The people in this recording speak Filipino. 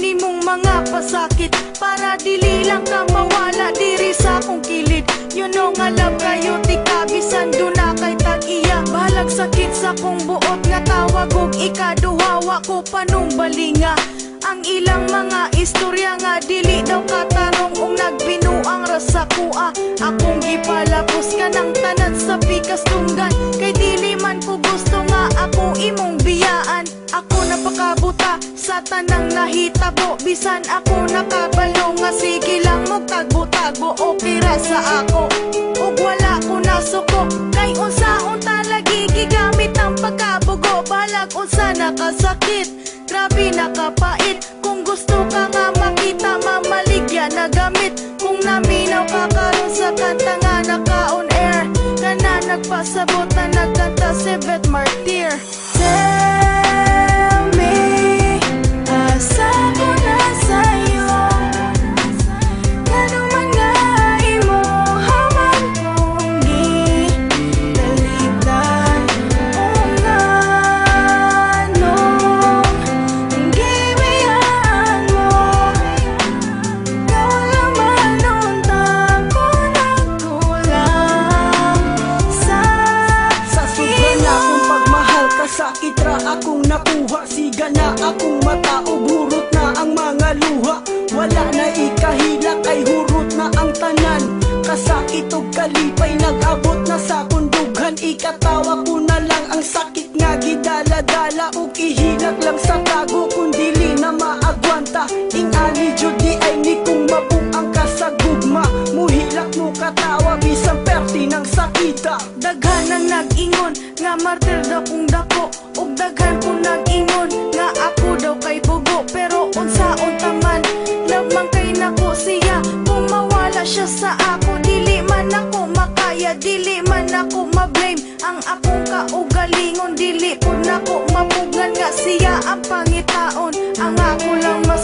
nimong mga pasakit, para dili lang ka mawala diri sa akong kilid. You know nga love kayo ti kabisan do na kay tag-iya. Bahalag sakit sa kong buot nga tawag og ikaduhawa ko panumbalinga. Ang ilang mga istorya nga dili daw katarong ung nagbinuang rasa kuha. Akong gipalapos ka ng tanan sa pikas tunggan, kay dili man ko gusto nga ako imong biyaan. Ako napakabuta sa tanang nahitabo, bisan ako nakabalo nga sige lang mo tagbo-tagbo. Okay ra sa ako ug wala ko nasuko, kay unsaon talagi gigamit ang pagkabugo. Balag unsa nakasakit, grabe nakapait. Kung gusto ka nga makita, mamaligya na gamit. Kung naminaw ka karon sa kanta nga naka-on air, kana nagpasabot na nagkanta si Beth Martir. Tell me, asa ko na sa'yo, kano man nga imo haman kong gidalitan. O nganong gibiyaan mo, ikaw naman unta ko nagkulang sa sobrang na akong pagmahal, kasakit ra akong nakuha. Siga na akong mata ug hurot na ang mga luha. Wala na ikahila kay hurot na ang tanan. Kasakit ug kalipay nag-abot na sa kundughan. Ikatawa ko na lang ang sakit nga gidala-dala, ug ihilak lang sa tago kung dili na maagwanta. Ingani jud di ay ni kung mabuang ka sa gugma. Muhilak mo katawa bisan perti ng sakita. daghan ang nag-ingon nga martir daw kung dako, ug daghan kong nag-ingon nga ako daw kay bugo. Pero unsaon taman, love man kay nako siya. Kung mawala siya sa ako, dili man ako makaya, dili man ako ma-blame. Ang akong kaugalingon, dili pud nako mapugan nga siya ang pangitaon. Ang ako lang mas